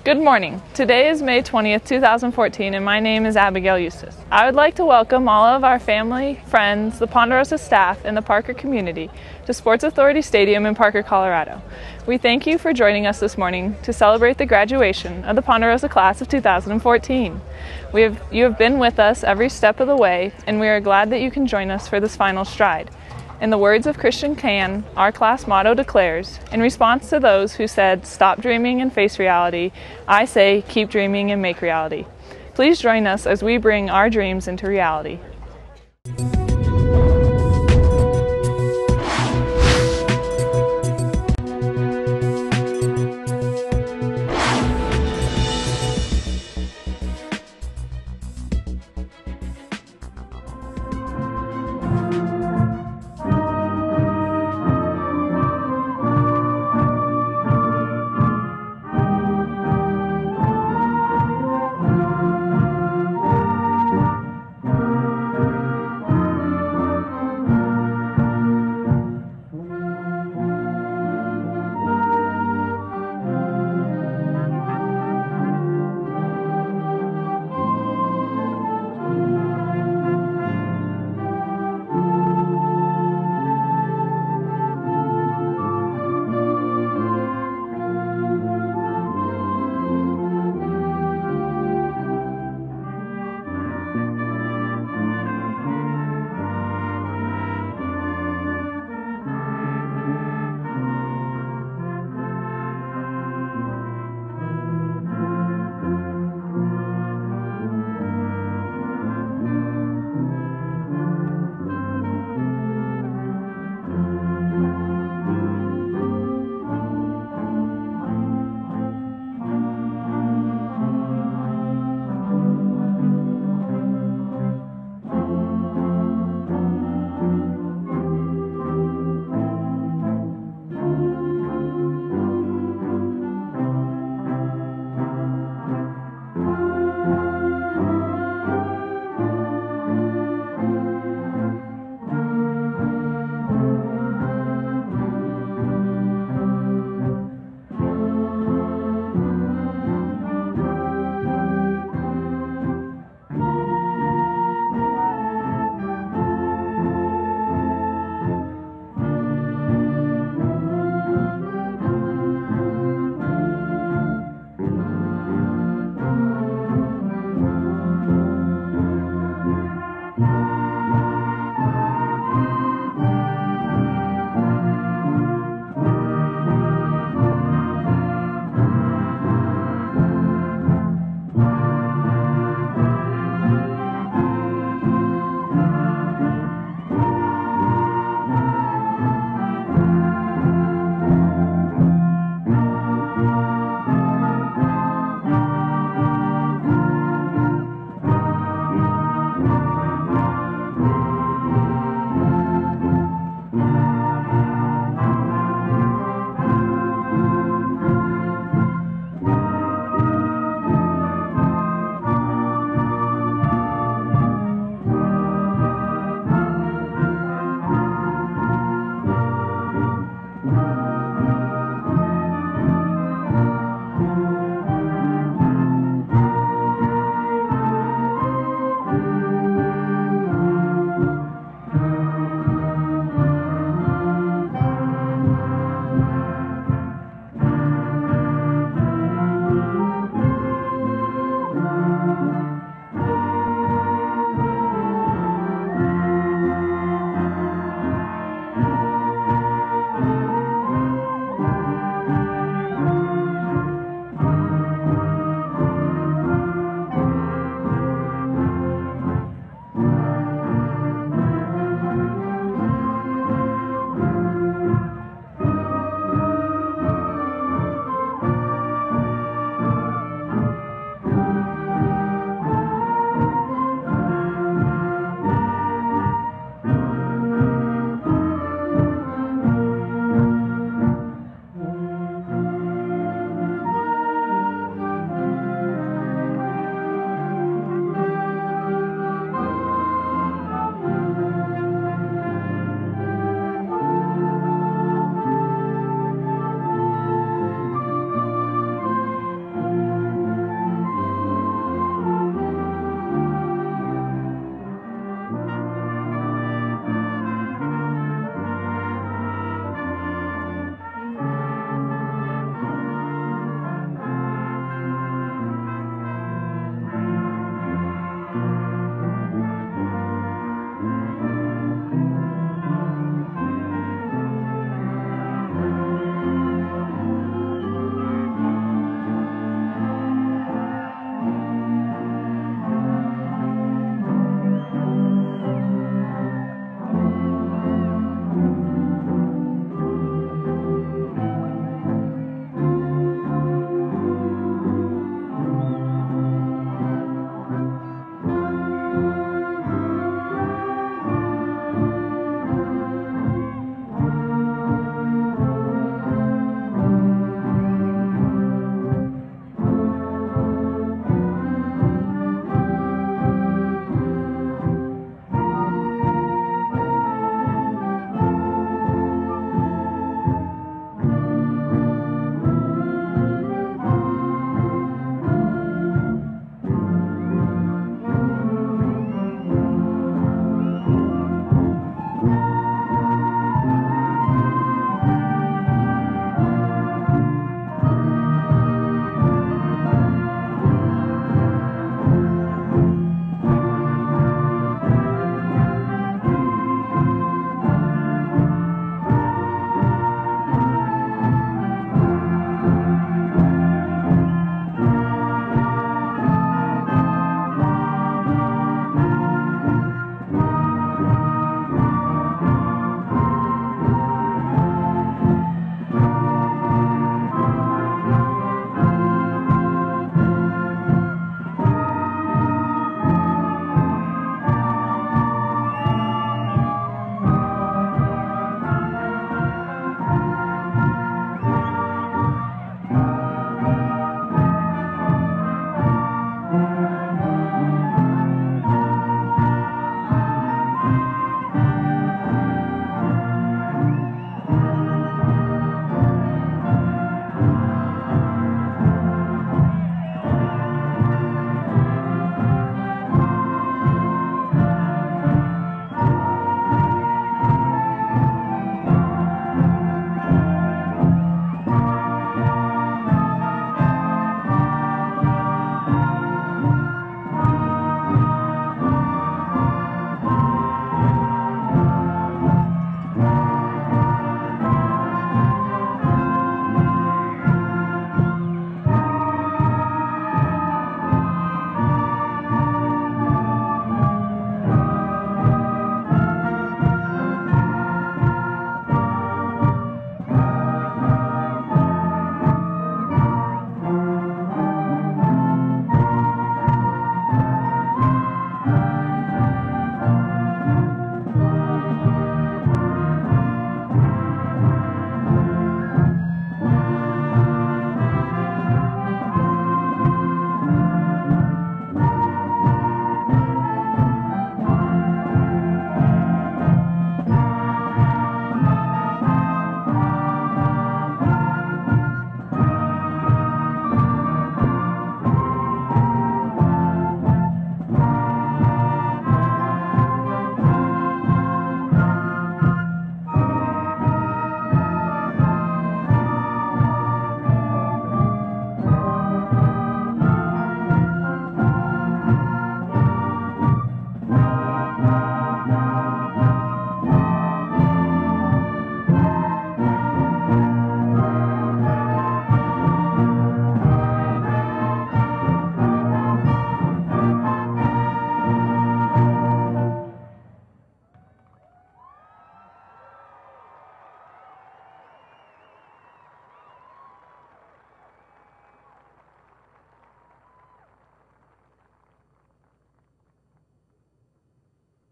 Good morning. Today is May 20th, 2014, and my name is Abigail Eustace. I would like to welcome all of our family, friends, the Ponderosa staff, and the Parker community to Sports Authority Stadium in Parker, Colorado. We thank you for joining us this morning to celebrate the graduation of the Ponderosa class of 2014. You have been with us every step of the way, and we are glad that you can join us for this final stride. In the words of Christian Can, our class motto declares, in response to those who said, "Stop dreaming and face reality," I say, "Keep dreaming and make reality." Please join us as we bring our dreams into reality.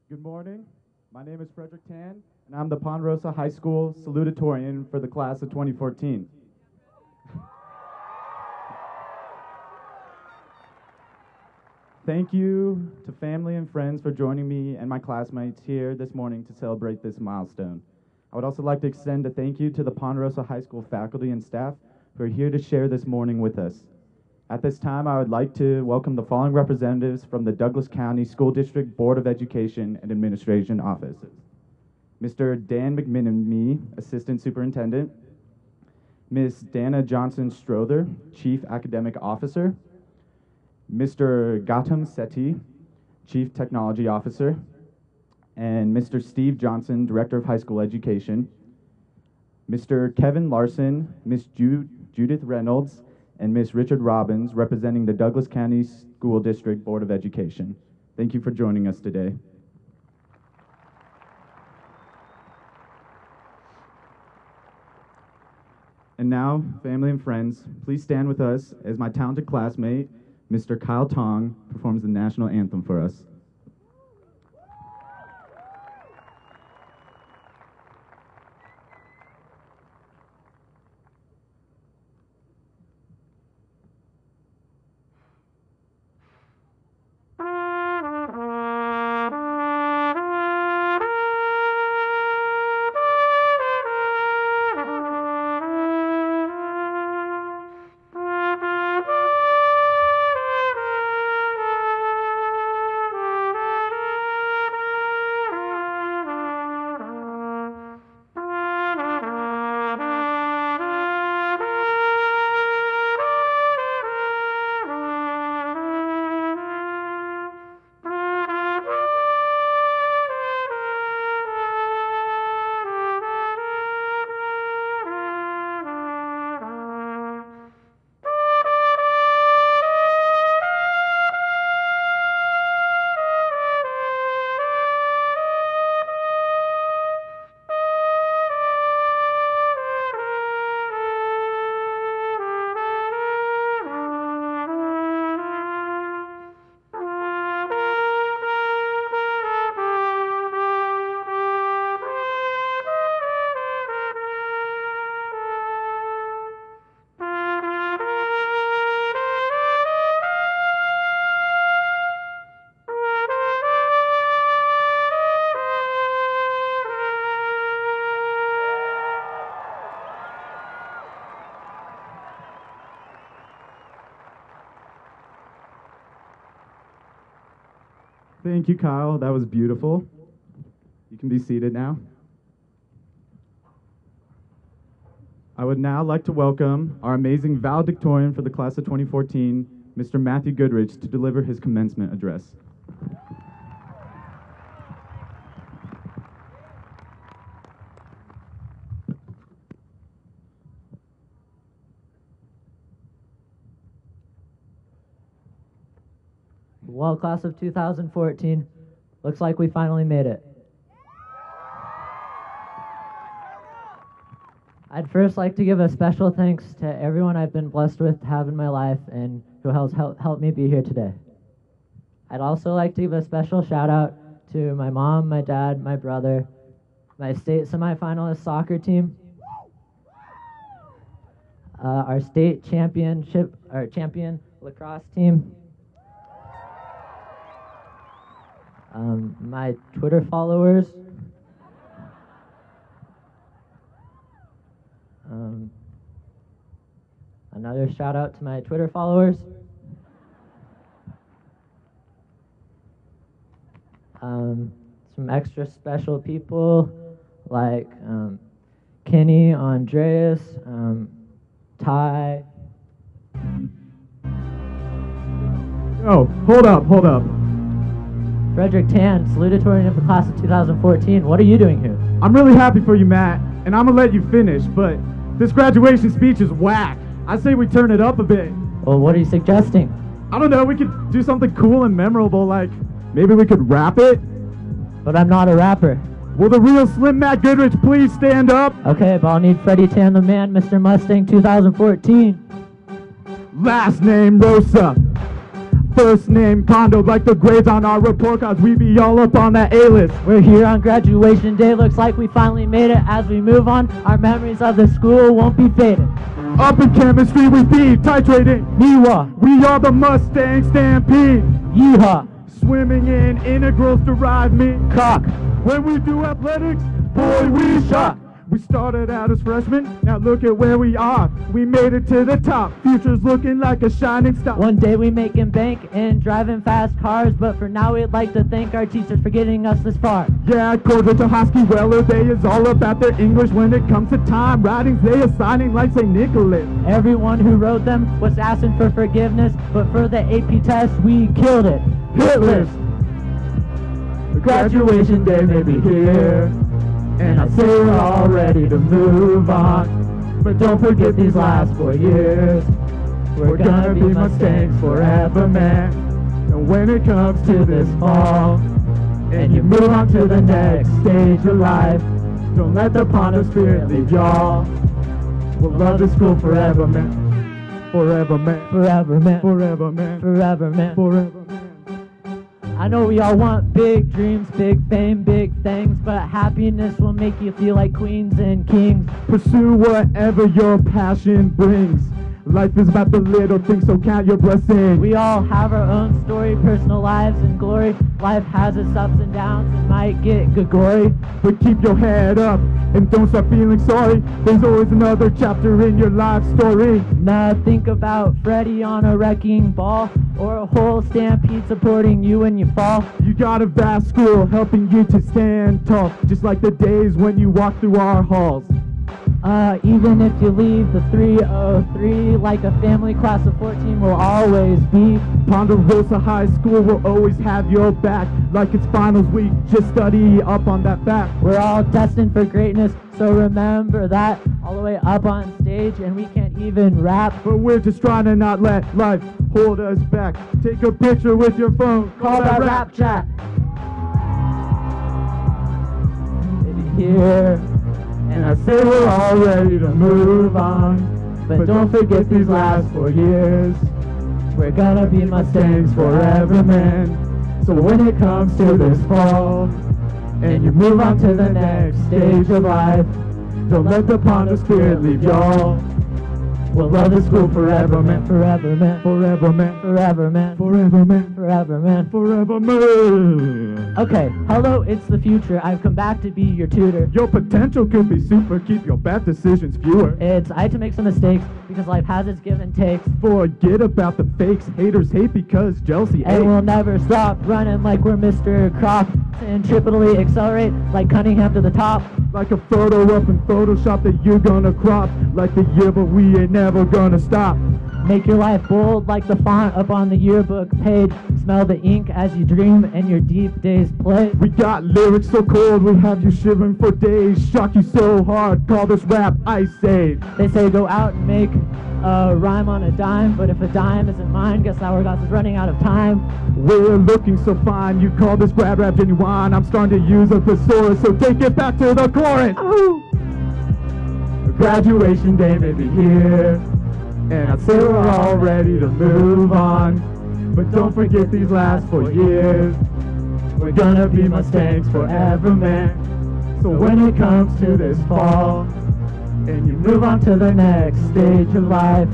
Good morning. My name is Frederick Tan, and I'm the Ponderosa High School salutatorian for the class of 2014. Thank you to family and friends for joining me and my classmates here this morning to celebrate this milestone. I would also like to extend a thank you to the Ponderosa High School faculty and staff who are here to share this morning with us. At this time, I would like to welcome the following representatives from the Douglas County School District Board of Education and Administration offices. Mr. Dan McMinamy, Assistant Superintendent. Ms. Dana Johnson-Strother, Chief Academic Officer. Mr. Gautam Sethi, Chief Technology Officer. And Mr. Steve Johnson, Director of High School Education. Mr. Kevin Larson, Ms. Judith Reynolds, and Ms. Richard Robbins, representing the Douglas County School District Board of Education. Thank you for joining us today. And now, family and friends, please stand with us as my talented classmate, Mr. Kyle Tong, performs the national anthem for us. Thank you, Kyle. That was beautiful. You can be seated now. I would now like to welcome our amazing valedictorian for the class of 2014, Mr. Matthew Goodrich, to deliver his commencement address. Well, class of 2014, looks like we finally made it. I'd first like to give a special thanks to everyone I've been blessed with to have in my life and who has helped me be here today. I'd also like to give a special shout out to my mom, my dad, my brother, my state semifinalist soccer team, our state champion lacrosse team, my Twitter followers, another shout out to my Twitter followers, some extra special people like Kenny, Andreas, Ty. Oh, hold up. Frederick Tan, salutatorian of the class of 2014. What are you doing here? I'm really happy for you, Matt, and I'm gonna let you finish, but this graduation speech is whack. I say we turn it up a bit. Well, what are you suggesting? I don't know, we could do something cool and memorable, like maybe we could rap it? But I'm not a rapper. Will the real Slim Matt Goodrich please stand up? Okay, but I'll need Freddie Tan the man, Mr. Mustang 2014. Last name Rosa. First name Condo, like the grades on our report cards, we be all up on that A-list. We're here on graduation day, looks like we finally made it. As we move on, our memories of the school won't be faded. Up in chemistry we be titrating. Miwa, We are the Mustang Stampede. yeehaw, Swimming in integrals derive me. cock, When we do athletics, boy, we shock. We started out as freshmen, now look at where we are. We made it to the top, future's looking like a shining star. One day we making bank and driving fast cars, but for now we'd like to thank our teachers for getting us this far. Yeah, Cordial to Hosky Weller, they is all about their English when it comes to time. Writings, they assigning like St. Nicholas. Everyone who wrote them was asking for forgiveness, but for the AP test we killed it. Hitler's graduation day may be here, and I say we're all ready to move on. But don't forget these last 4 years. We're gonna be Mustangs forever, man. And when it comes to this fall, and you move on to the next stage of life, don't let the Ponderosa spirit leave y'all. We'll love this school forever, man. Forever, man. Forever, man. Forever, man. Forever, man. Forever, man. I know we all want big dreams, big fame, big things, but happiness will make you feel like queens and kings. Pursue whatever your passion brings. Life is about the little things, so count your blessings. We all have our own story, personal lives and glory. Life has its ups and downs and might get good gory. But keep your head up and don't start feeling sorry. There's always another chapter in your life story. Now think about Freddie on a wrecking ball, or a whole stampede supporting you when you fall. You got a vast school helping you to stand tall, just like the days when you walk through our halls. Even if you leave the 303, like a family class of 14 will always be. Ponderosa High School will always have your back. Like it's finals week, just study up on that fact. We're all destined for greatness, so remember that. All the way up on stage, and we can't even rap. But we're just trying to not let life hold us back. Take a picture with your phone, Call that rap chat. Here. And I say we're all ready to move on. But don't forget these last 4 years. We're gonna be Mustangs forever, man. So when it comes to this fall, and you move on to the next stage of life, don't let the Ponderosa spirit leave y'all. We'll love the school forever, man. Forever, man. Forever, man. Forever, man. Forever, man. Forever, man. Forever, man. Okay, hello, it's the future. I've come back to be your tutor. Your potential could be super. Keep your bad decisions fewer. I had to make some mistakes because life has its give and takes. Forget about the fakes. Haters hate because jealousy And ain't. we'll never stop running like we're Mr. Crop. And triply accelerate like Cunningham to the top. Like a photo up in Photoshop that you're gonna crop. Like the year, but we ain't never gonna stop. Make your life bold like the font up on the yearbook page. Smell the ink as you dream and your deep days play. We got lyrics so cold, we have you shivering for days. Shock you so hard, call this rap Ice Age. They say go out and make a rhyme on a dime, but if a dime isn't mine, guess Hourglass is running out of time. We're looking so fine, you call this grad rap genuine. I'm starting to use a thesaurus, so take it back to the chorus. Ooh. Graduation day may be here, and I'd say we're all ready to move on. But don't forget these last 4 years. We're gonna be Mustangs forever, man. So when it comes to this fall, and you move on to the next stage of life,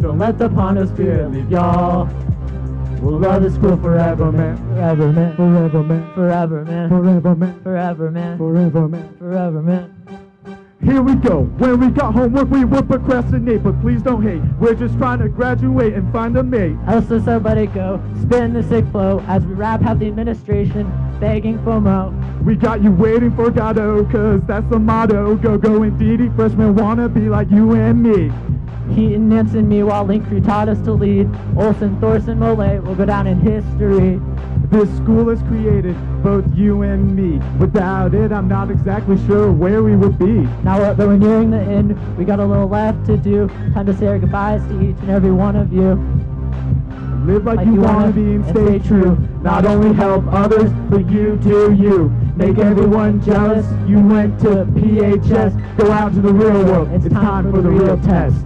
don't let the Ponderosa spirit leave y'all. We'll love this school forever, man. Forever, man. Forever, man. Forever, man. Forever, man. Forever, man. Forever, man. Forever, man. Here we go. When we got homework, we would procrastinate, but please don't hate. We're just trying to graduate and find a mate. Also, so let it go. Spin the sick flow as we rap. Have the administration begging for more. We got you waiting for Godot, cause that's the motto. Go, go, indeedy. Freshmen wanna be like you and me. Heaton, Nance, and me while Linktree taught us to lead. Olsen, Thorson, Mollet will go down in history. This school has created both you and me. Without it, I'm not exactly sure where we would be. Now that we're nearing the end, we got a little left to do. Time to say our goodbyes to each and every one of you. Live like you wanna be and stay true. Not only help others, but you do you. Make everyone jealous. You went to PHS. Go out to the real world. It's time for the real test.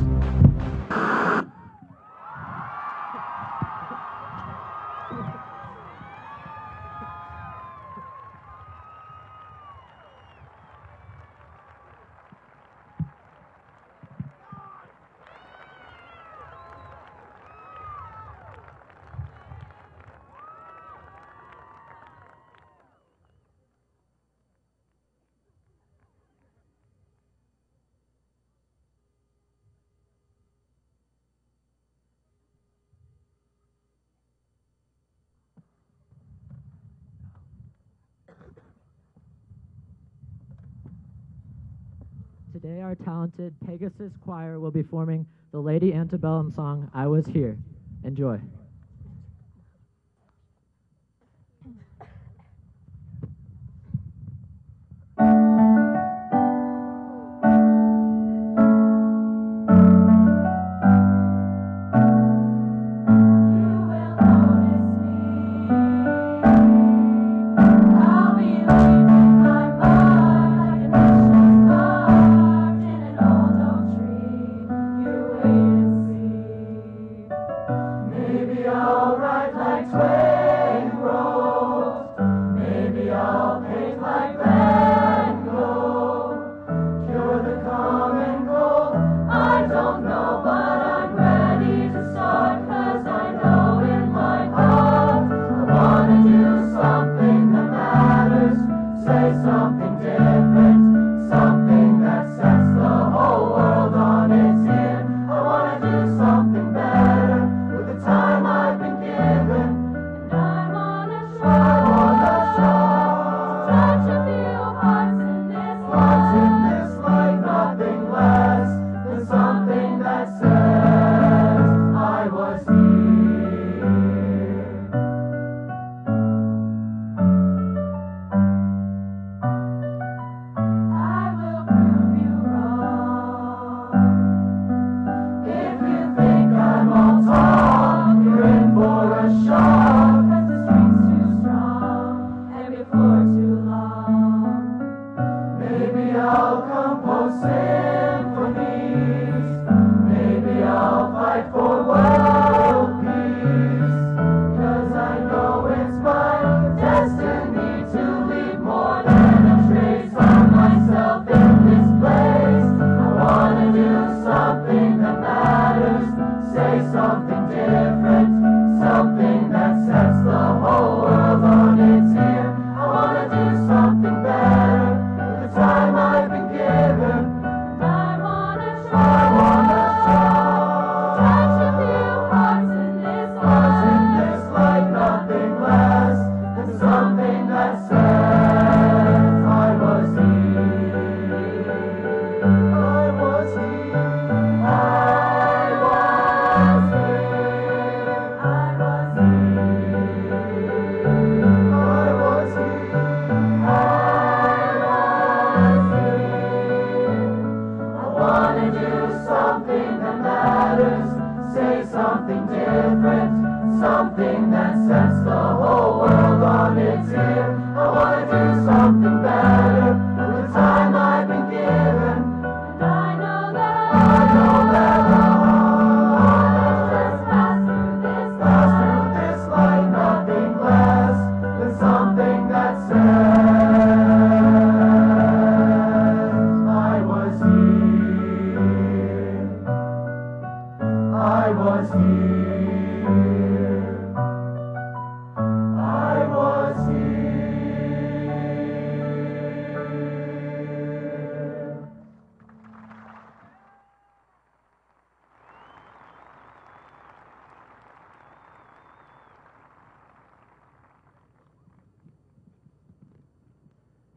Today our talented Pegasus Choir will be performing the Lady Antebellum song, I Was Here. Enjoy.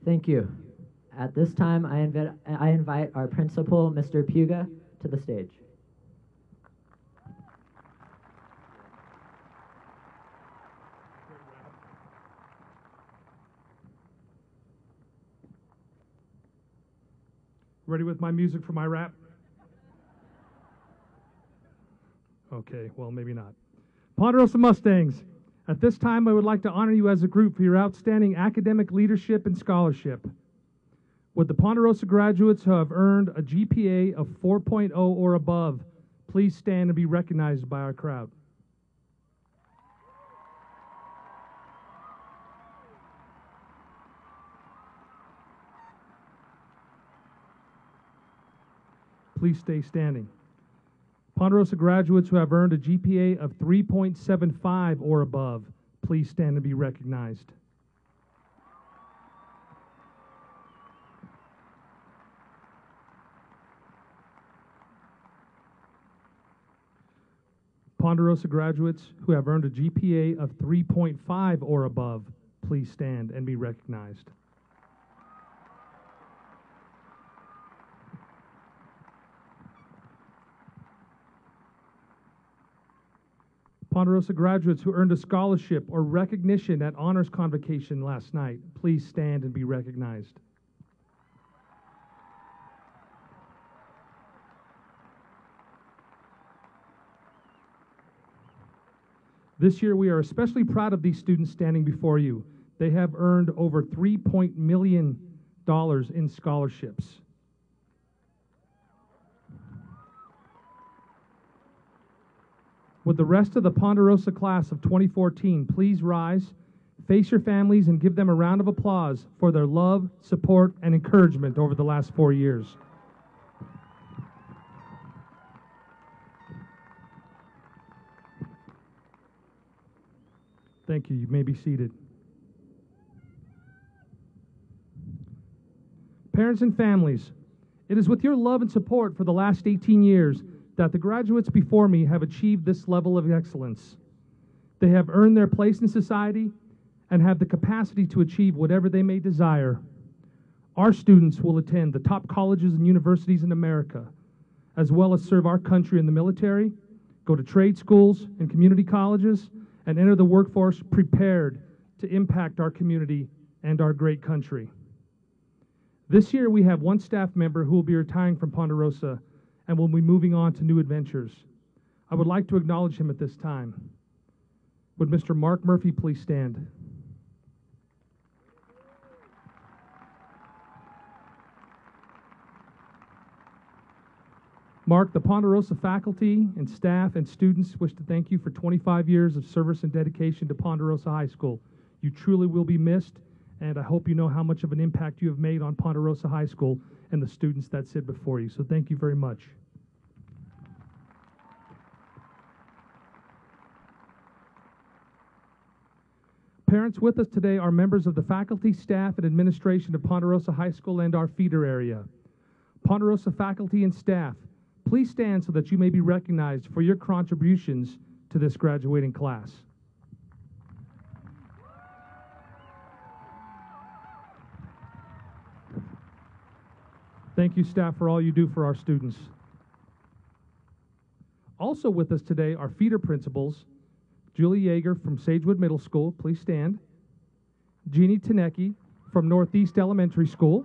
Thank you. At this time, I invite our principal, Mr. Puga, to the stage. Ready with my music for my rap? Okay, well, maybe not. Ponderosa Mustangs, at this time, I would like to honor you as a group for your outstanding academic leadership and scholarship. Would the Ponderosa graduates who have earned a GPA of 4.0 or above please stand and be recognized by our crowd? Please stay standing. Ponderosa graduates who have earned a GPA of 3.75 or above, please stand and be recognized. Ponderosa graduates who have earned a GPA of 3.5 or above, please stand and be recognized. Ponderosa graduates who earned a scholarship or recognition at honors convocation last night, please stand and be recognized. This year, we are especially proud of these students standing before you. They have earned over $3 million in scholarships. With the rest of the Ponderosa class of 2014, please rise, face your families, and give them a round of applause for their love, support, and encouragement over the last 4 years. Thank you. You may be seated. Parents and families, it is with your love and support for the last 18 years that the graduates before me have achieved this level of excellence. They have earned their place in society and have the capacity to achieve whatever they may desire. Our students will attend the top colleges and universities in America, as well as serve our country in the military, go to trade schools and community colleges, and enter the workforce prepared to impact our community and our great country. This year, we have one staff member who will be retiring from Ponderosa and will be moving on to new adventures. I would like to acknowledge him at this time. Would Mr. Mark Murphy please stand? Mark, the Ponderosa faculty and staff and students wish to thank you for 25 years of service and dedication to Ponderosa High School. You truly will be missed, and I hope you know how much of an impact you have made on Ponderosa High School and the students that sit before you. So thank you very much. Parents with us today are members of the faculty, staff, and administration of Ponderosa High School and our feeder area. Ponderosa faculty and staff, please stand so that you may be recognized for your contributions to this graduating class. Thank you, staff, for all you do for our students. Also with us today are feeder principals, Julie Yeager from Sagewood Middle School, please stand. Jeannie Tanecki from Northeast Elementary School.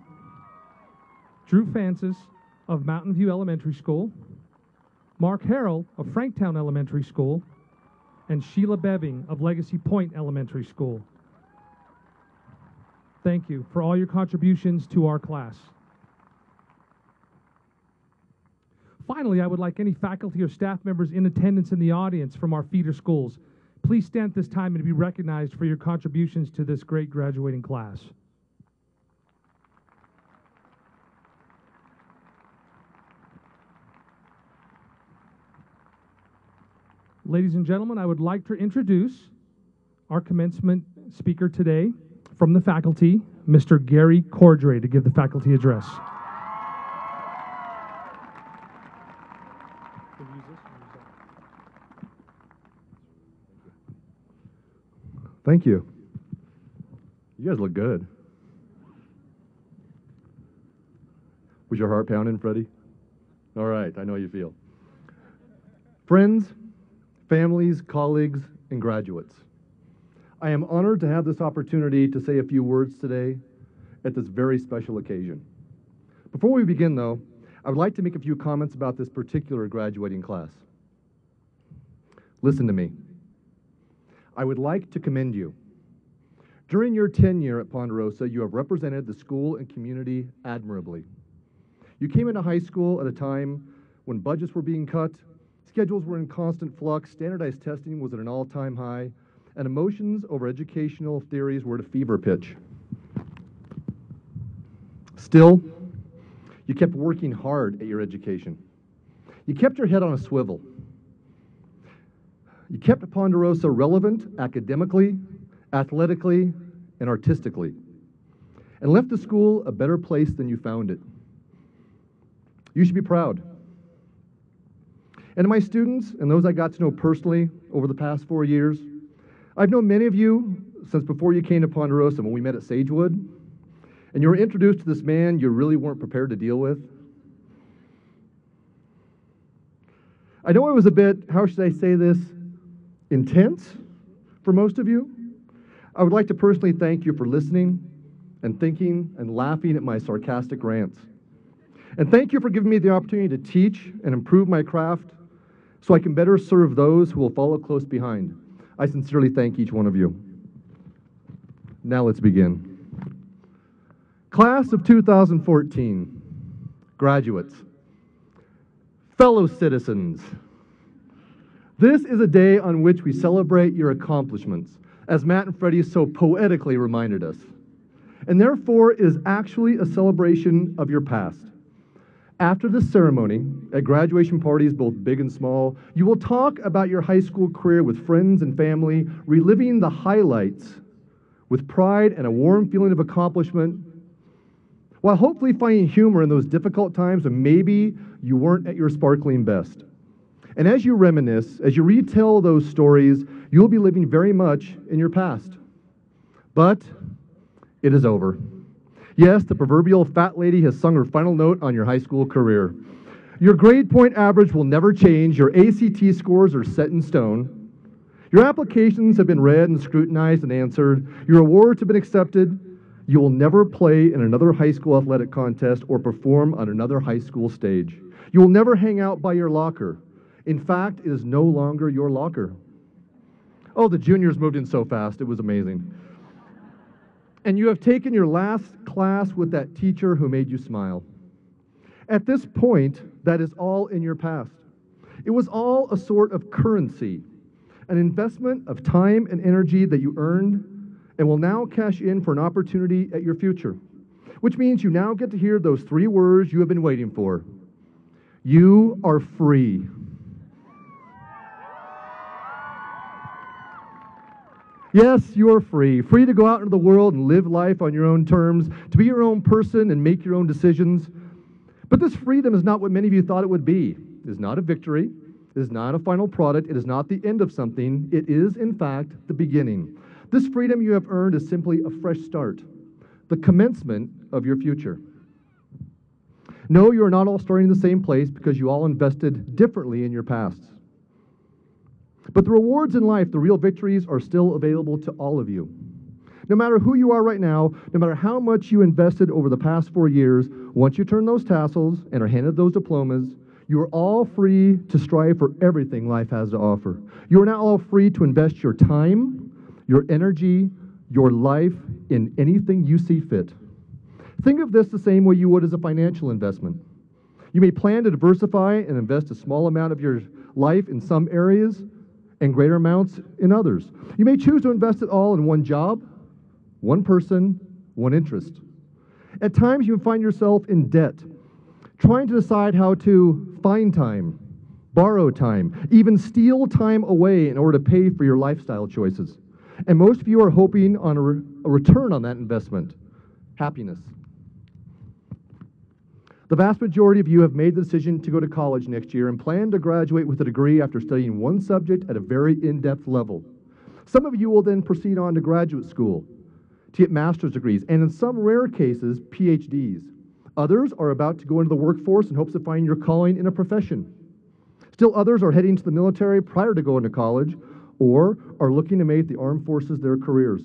Drew Francis of Mountain View Elementary School. Mark Harrell of Franktown Elementary School. And Sheila Beving of Legacy Point Elementary School. Thank you for all your contributions to our class. Finally, I would like any faculty or staff members in attendance in the audience from our feeder schools. Please stand at this time and be recognized for your contributions to this great graduating class. Ladies and gentlemen, I would like to introduce our commencement speaker today from the faculty, Mr. Gary Cordray, to give the faculty address. Thank you. You guys look good. Was your heart pounding, Freddie? All right, I know how you feel. Friends, families, colleagues, and graduates, I am honored to have this opportunity to say a few words today at this very special occasion. Before we begin, though, I would like to make a few comments about this particular graduating class. Listen to me. I would like to commend you. During your tenure at Ponderosa, you have represented the school and community admirably. You came into high school at a time when budgets were being cut, schedules were in constant flux, standardized testing was at an all-time high, and emotions over educational theories were at a fever pitch. Still, you kept working hard at your education. You kept your head on a swivel. You kept Ponderosa relevant academically, athletically, and artistically, and left the school a better place than you found it. You should be proud. And to my students and those I got to know personally over the past 4 years, I've known many of you since before you came to Ponderosa when we met at Sagewood, and you were introduced to this man you really weren't prepared to deal with. I know it was a bit, how should I say this, intense for most of you. I would like to personally thank you for listening and thinking and laughing at my sarcastic rants. And thank you for giving me the opportunity to teach and improve my craft so I can better serve those who will follow close behind. I sincerely thank each one of you. Now let's begin. Class of 2014, graduates, fellow citizens, this is a day on which we celebrate your accomplishments, as Matt and Freddie so poetically reminded us. And therefore, it is actually a celebration of your past. After this ceremony, at graduation parties both big and small, you will talk about your high school career with friends and family, reliving the highlights with pride and a warm feeling of accomplishment, while hopefully finding humor in those difficult times when maybe you weren't at your sparkling best. And as you reminisce, as you retell those stories, you will be living very much in your past. But it is over. Yes, the proverbial fat lady has sung her final note on your high school career. Your grade point average will never change. Your ACT scores are set in stone. Your applications have been read and scrutinized and answered. Your awards have been accepted. You will never play in another high school athletic contest or perform on another high school stage. You will never hang out by your locker. In fact, it is no longer your locker. Oh, the juniors moved in so fast. It was amazing. And you have taken your last class with that teacher who made you smile. At this point, that is all in your past. It was all a sort of currency, an investment of time and energy that you earned and will now cash in for an opportunity at your future, which means you now get to hear those three words you have been waiting for. You are free. Yes, you are free. Free to go out into the world and live life on your own terms, to be your own person and make your own decisions. But this freedom is not what many of you thought it would be. It is not a victory. It is not a final product. It is not the end of something. It is, in fact, the beginning. This freedom you have earned is simply a fresh start, the commencement of your future. No, you are not all starting in the same place because you all invested differently in your pasts. But the rewards in life, the real victories, are still available to all of you. No matter who you are right now, no matter how much you invested over the past 4 years, once you turn those tassels and are handed those diplomas, you are all free to strive for everything life has to offer. You are now all free to invest your time, your energy, your life in anything you see fit. Think of this the same way you would as a financial investment. You may plan to diversify and invest a small amount of your life in some areas and greater amounts in others. You may choose to invest it all in one job, one person, one interest. At times you find yourself in debt, trying to decide how to find time, borrow time, even steal time away in order to pay for your lifestyle choices. And most of you are hoping on a return on that investment, happiness. The vast majority of you have made the decision to go to college next year and plan to graduate with a degree after studying one subject at a very in-depth level. Some of you will then proceed on to graduate school to get master's degrees, and in some rare cases, PhDs. Others are about to go into the workforce in hopes of finding your calling in a profession. Still others are heading to the military prior to going to college, or are looking to make the armed forces their careers.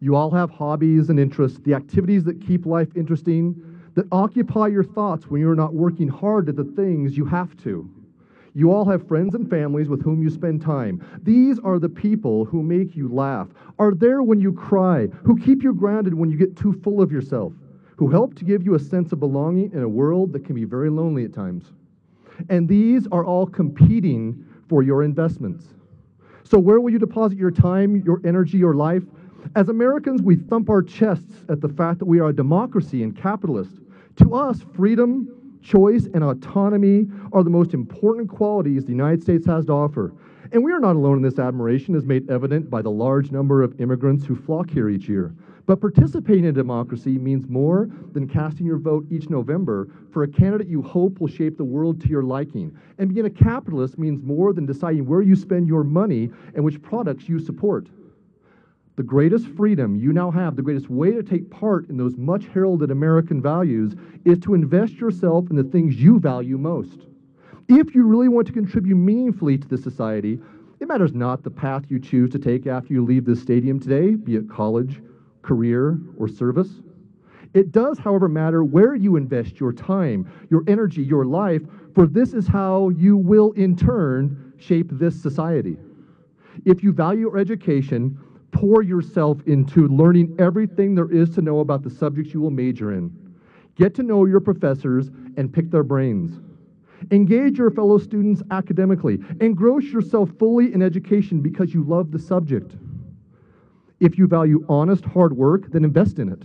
You all have hobbies and interests, the activities that keep life interesting, that occupy your thoughts when you're not working hard at the things you have to. You all have friends and families with whom you spend time. These are the people who make you laugh, are there when you cry, who keep you grounded when you get too full of yourself, who help to give you a sense of belonging in a world that can be very lonely at times. And these are all competing for your investments. So where will you deposit your time, your energy, your life? As Americans, we thump our chests at the fact that we are a democracy and capitalist. To us, freedom, choice, and autonomy are the most important qualities the United States has to offer. And we are not alone in this admiration, as made evident by the large number of immigrants who flock here each year. But participating in democracy means more than casting your vote each November for a candidate you hope will shape the world to your liking. And being a capitalist means more than deciding where you spend your money and which products you support. The greatest freedom you now have, the greatest way to take part in those much heralded American values, is to invest yourself in the things you value most. If you really want to contribute meaningfully to the society, It matters not the path you choose to take after you leave this stadium today, be it college, career, or service. It does, however, matter where you invest your time, your energy, your life, for this is how you will, in turn, shape this society. If you value your education, pour yourself into learning everything there is to know about the subjects you will major in. Get to know your professors and pick their brains. Engage your fellow students academically. Engross yourself fully in education because you love the subject. If you value honest hard work, then invest in it.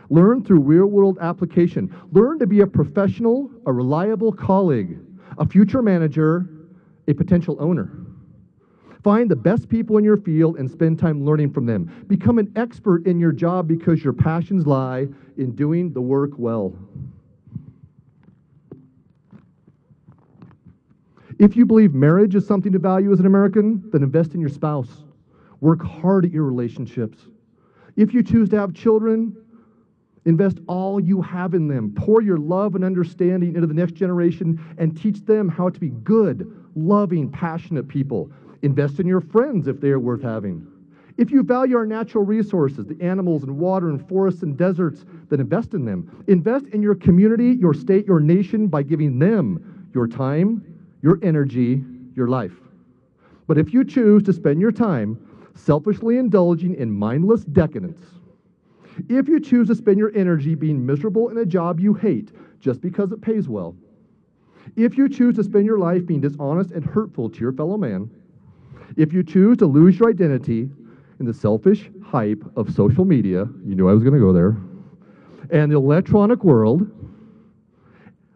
Learn through real-world application. Learn to be a professional, a reliable colleague, a future manager, a potential owner. Find the best people in your field and spend time learning from them. Become an expert in your job because your passions lie in doing the work well. If you believe marriage is something to value as an American, then invest in your spouse. Work hard at your relationships. If you choose to have children, invest all you have in them. Pour your love and understanding into the next generation and teach them how to be good, loving, passionate people. Invest in your friends if they are worth having. If you value our natural resources, the animals and water and forests and deserts, then invest in them. Invest in your community, your state, your nation by giving them your time, your energy, your life. But if you choose to spend your time selfishly indulging in mindless decadence, if you choose to spend your energy being miserable in a job you hate just because it pays well, if you choose to spend your life being dishonest and hurtful to your fellow man, if you choose to lose your identity in the selfish hype of social media, you knew I was going to go there, and the electronic world,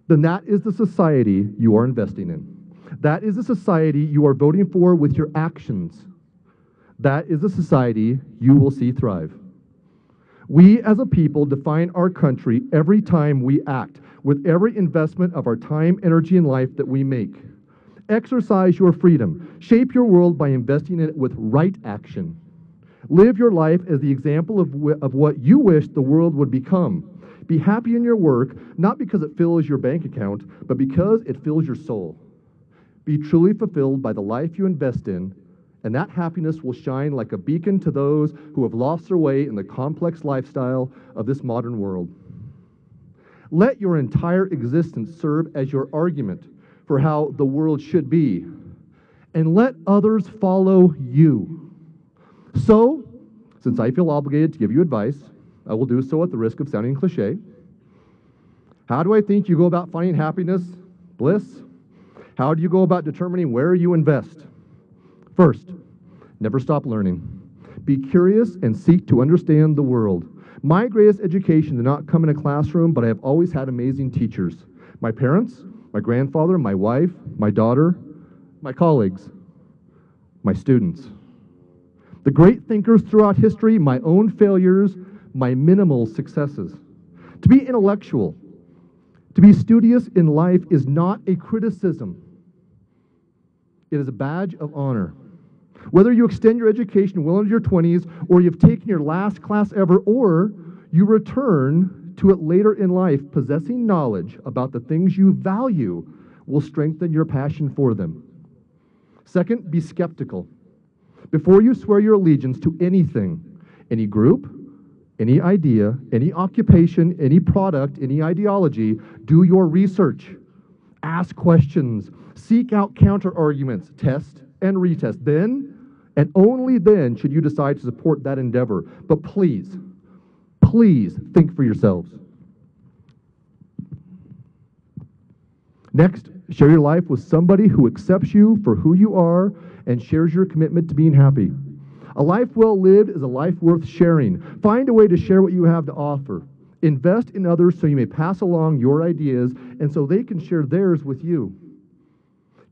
then that is the society you are investing in. That is the society you are voting for with your actions. That is the society you will see thrive. We as a people define our country every time we act, with every investment of our time, energy, and life that we make. Exercise your freedom. Shape your world by investing in it with right action. Live your life as the example of what you wish the world would become. Be happy in your work, not because it fills your bank account, but because it fills your soul. Be truly fulfilled by the life you invest in, and that happiness will shine like a beacon to those who have lost their way in the complex lifestyle of this modern world. Let your entire existence serve as your argument for how the world should be, and let others follow you. So, since I feel obligated to give you advice, I will do so at the risk of sounding cliche. How do I think you go about finding happiness, bliss? How do you go about determining where you invest? First, never stop learning. Be curious and seek to understand the world. My greatest education did not come in a classroom, but I have always had amazing teachers. My parents, my grandfather, my wife, my daughter, my colleagues, my students. The great thinkers throughout history, my own failures, my minimal successes. To be intellectual, to be studious in life is not a criticism. It is a badge of honor. Whether you extend your education well into your 20s, or you've taken your last class ever, or you return to it later in life, possessing knowledge about the things you value will strengthen your passion for them. Second, be skeptical. Before you swear your allegiance to anything, any group, any idea, any occupation, any product, any ideology, do your research. Ask questions. Seek out counter-arguments. Test and retest. Then, and only then, should you decide to support that endeavor. But please, please think for yourselves. Next, share your life with somebody who accepts you for who you are and shares your commitment to being happy. A life well lived is a life worth sharing. Find a way to share what you have to offer. Invest in others so you may pass along your ideas and so they can share theirs with you.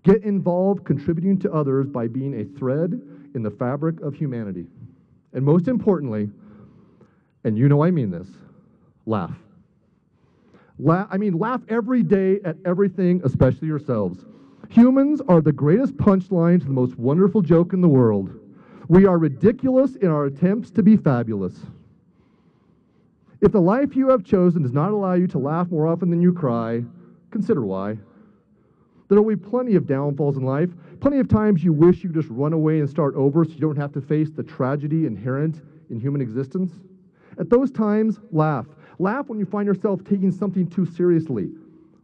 Get involved contributing to others by being a thread in the fabric of humanity. And most importantly, and you know I mean this, laugh. Laugh every day at everything, especially yourselves. Humans are the greatest punchline to the most wonderful joke in the world. We are ridiculous in our attempts to be fabulous. If the life you have chosen does not allow you to laugh more often than you cry, consider why. There will be plenty of downfalls in life, plenty of times you wish you could just run away and start over so you don't have to face the tragedy inherent in human existence. At those times, laugh. Laugh when you find yourself taking something too seriously.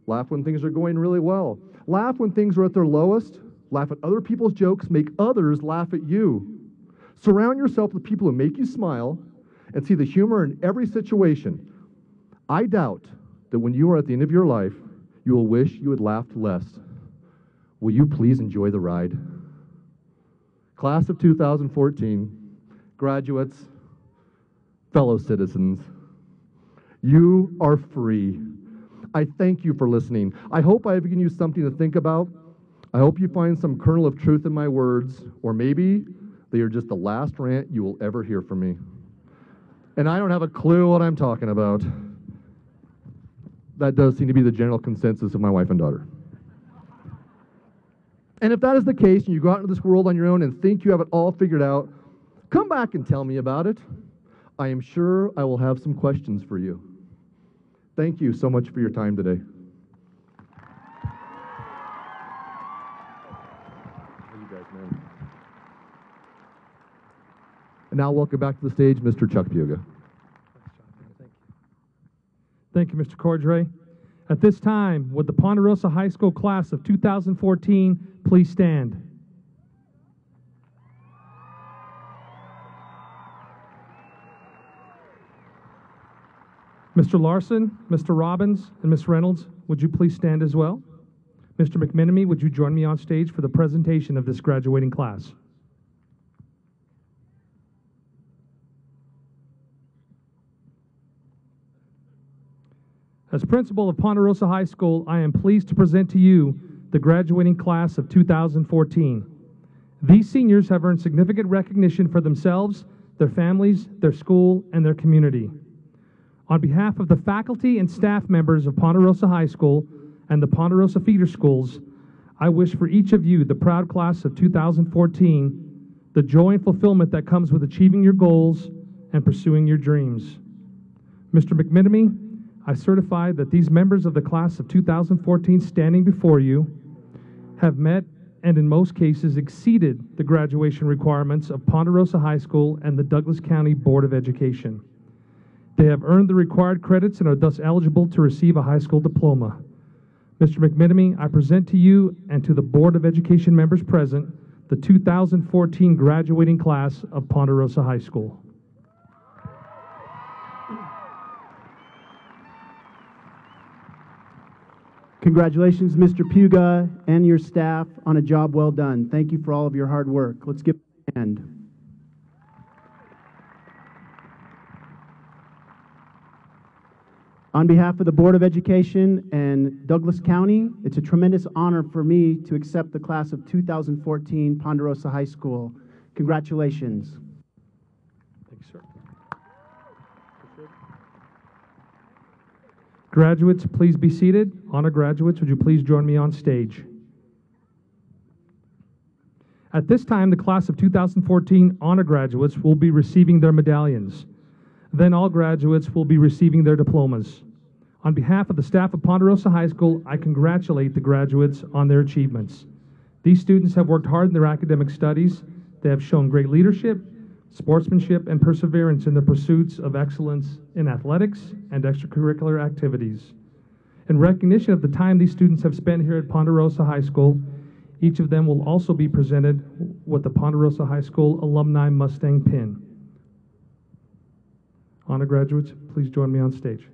Laugh when things are going really well. Laugh when things are at their lowest. Laugh at other people's jokes. Make others laugh at you. Surround yourself with people who make you smile and see the humor in every situation. I doubt that when you are at the end of your life, you will wish you had laughed less. Will you please enjoy the ride? Class of 2014, graduates, fellow citizens, you are free. I thank you for listening. I hope I have given you something to think about. I hope you find some kernel of truth in my words, or maybe they are just the last rant you will ever hear from me. And I don't have a clue what I'm talking about. That does seem to be the general consensus of my wife and daughter. And if that is the case, and you go out into this world on your own and think you have it all figured out, come back and tell me about it. I am sure I will have some questions for you. Thank you so much for your time today. You guys, man. And now welcome back to the stage, Mr. Chuck Puga. Thank you, Mr. Cordray. At this time, would the Ponderosa High School class of 2014 please stand? Mr. Larson, Mr. Robbins, and Ms. Reynolds, would you please stand as well? Mr. McMenemy, would you join me on stage for the presentation of this graduating class? As principal of Ponderosa High School, I am pleased to present to you the graduating class of 2014. These seniors have earned significant recognition for themselves, their families, their school, and their community. On behalf of the faculty and staff members of Ponderosa High School and the Ponderosa feeder schools, I wish for each of you, the proud class of 2014, the joy and fulfillment that comes with achieving your goals and pursuing your dreams. Mr. McMenemy, I certify that these members of the class of 2014 standing before you have met and in most cases exceeded the graduation requirements of Ponderosa High School and the Douglas County Board of Education. They have earned the required credits and are thus eligible to receive a high school diploma. Mr. McMenemy, I present to you and to the Board of Education members present the 2014 graduating class of Ponderosa High School. Congratulations, Mr. Puga and your staff on a job well done. Thank you for all of your hard work. Let's give a hand. On behalf of the Board of Education and Douglas County, it's a tremendous honor for me to accept the class of 2014 Ponderosa High School. Congratulations. Thank you, sir. Graduates, please be seated. Honor graduates, would you please join me on stage? At this time, the class of 2014 honor graduates will be receiving their medallions. Then all graduates will be receiving their diplomas. On behalf of the staff of Ponderosa High School, I congratulate the graduates on their achievements. These students have worked hard in their academic studies. They have shown great leadership, sportsmanship, and perseverance in the pursuits of excellence in athletics and extracurricular activities. In recognition of the time these students have spent here at Ponderosa High School, each of them will also be presented with the Ponderosa High School Alumni Mustang pin. Honor graduates, please join me on stage.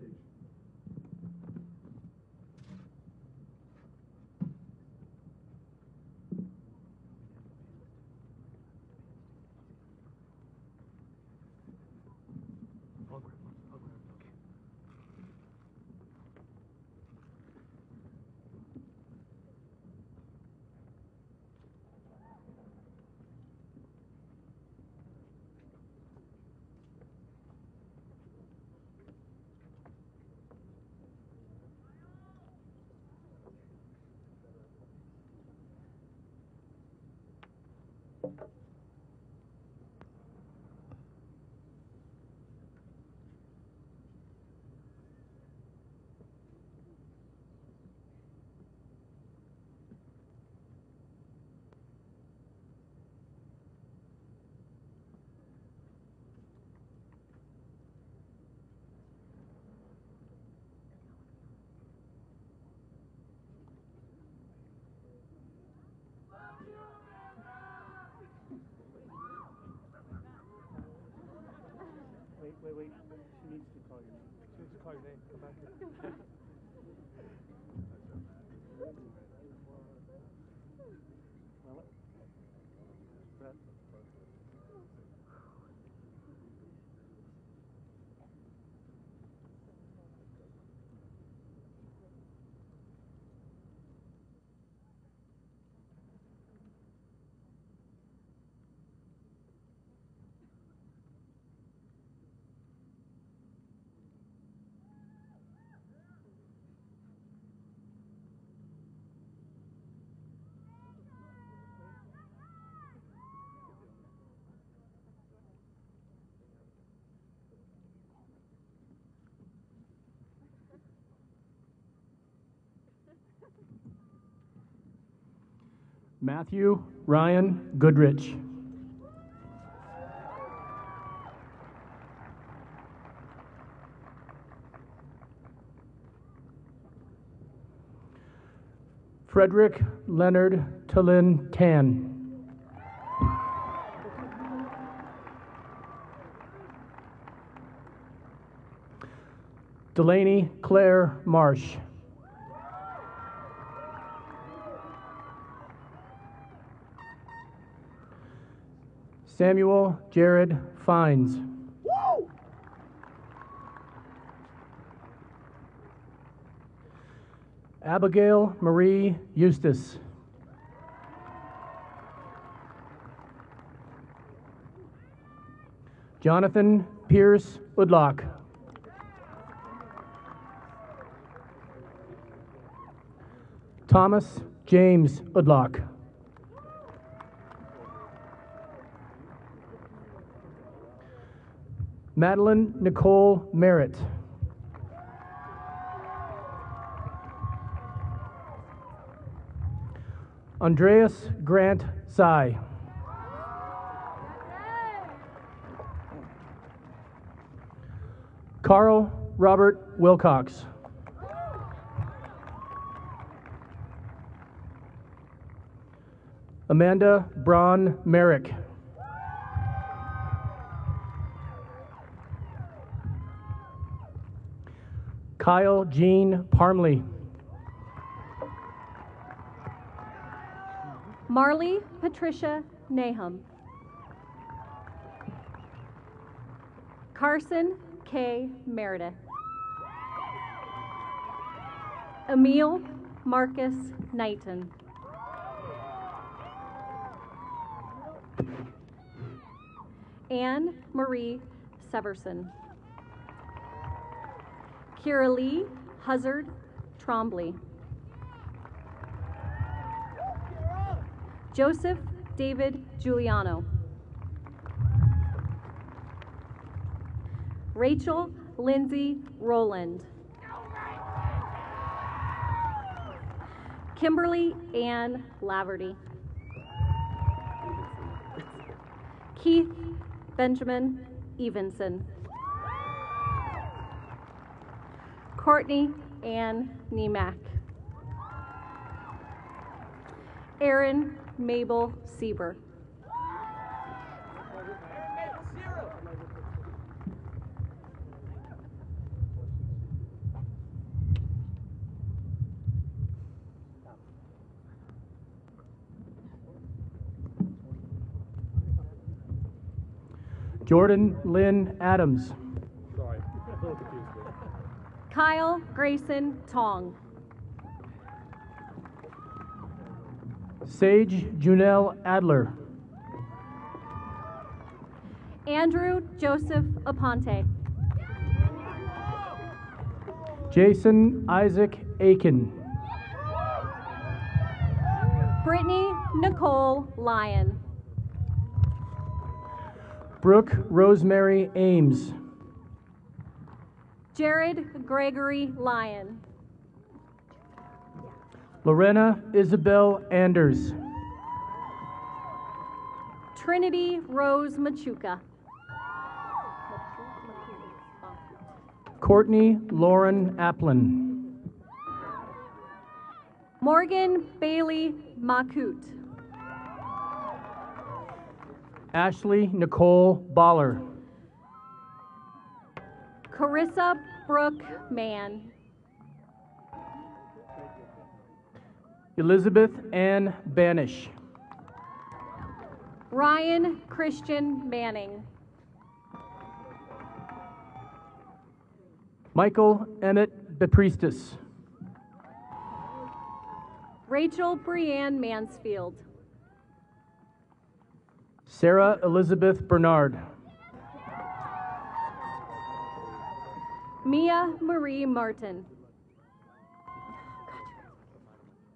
Matthew Ryan Goodrich. Frederick Leonard Tulin Tan. Delaney Claire Marsh. Samuel Jared Fines. Abigail Marie Eustace. Jonathan Pierce Udlock. Thomas James Udlock. Madeline Nicole Merritt. Andreas Grant Sy. Carl Robert Wilcox. Amanda Braun Merrick. Kyle Jean Parmley. Marley Patricia Nahum. Carson K. Meredith. Emil Marcus Knighton. Anne Marie Severson. Kira Lee Huzzard Trombley. Joseph David Giuliano. Rachel Lindsay Rowland. Kimberly Ann Laverty. Keith Benjamin Evenson. Courtney Ann Niemak. Erin Mabel Sieber. Jordan Lynn Adams. Sorry, a little confused there. Kyle Grayson Tong. Sage Junelle Adler. Andrew Joseph Aponte. Jason Isaac Aiken. Brittany Nicole Lyon. Brooke Rosemary Ames. Jared Gregory Lyon. Lorena Isabel Anders. Trinity Rose Machuca. Courtney Lauren Applin. Morgan Bailey Makut. Ashley Nicole Baller. Carissa Brooke Mann. Elizabeth Ann Banish. Ryan Christian Manning. Michael Emmett Bepriestis. Rachel Brianne Mansfield. Sarah Elizabeth Bernard. Mia Marie Martin.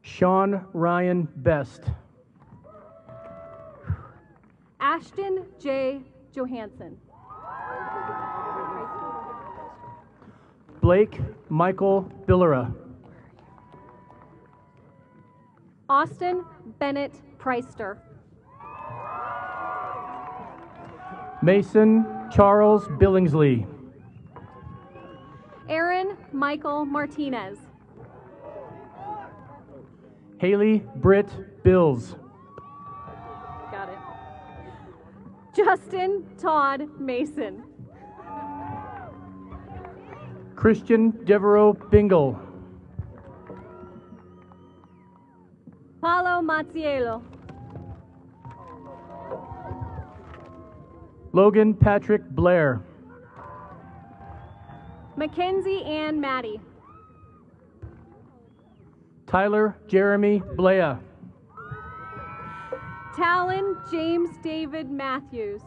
Sean Ryan Best. Ashton J. Johansson. Blake Michael Billera. Austin Bennett Preister. Mason Charles Billingsley. Aaron Michael Martinez. Haley Britt Bills. Got it. Justin Todd Mason. Christian Devereaux Bingle. Paulo Mazziello. Logan Patrick Blair. Mackenzie Ann Maddie. Tyler Jeremy Blea. Talon James David Matthews.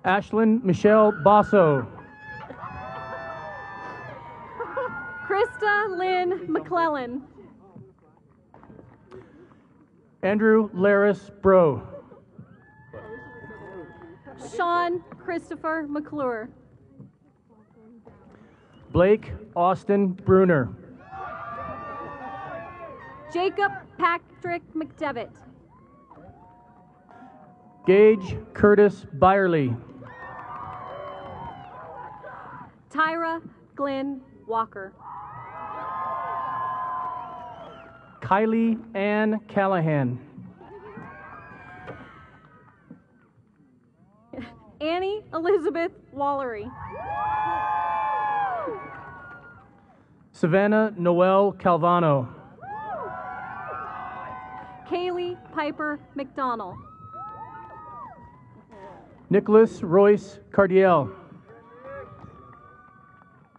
Ashlyn Michelle Basso. Krista Lynn McClellan. Andrew Laris Bro. Sean Christopher McClure. Blake Austin Bruner. Jacob Patrick McDevitt. Gage Curtis Byerly. Tyra Glenn Walker. Kylie Ann Callahan. Annie Elizabeth Wallery. Savannah Noel Calvano. Kaylee Piper McDonald. Nicholas Royce Cardiel.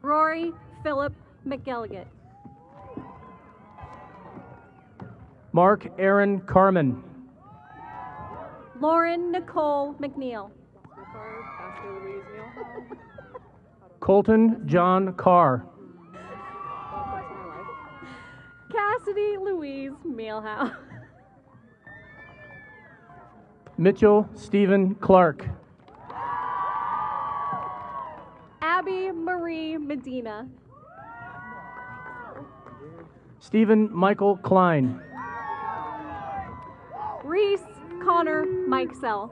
Rory Philip McElligott. Mark Aaron Carmen. Lauren Nicole McNeil. Colton John Carr. Cassidy Louise Mailhouse. Mitchell Stephen Clark. Abby Marie Medina. Stephen Michael Klein. Reese Connor Mikesell.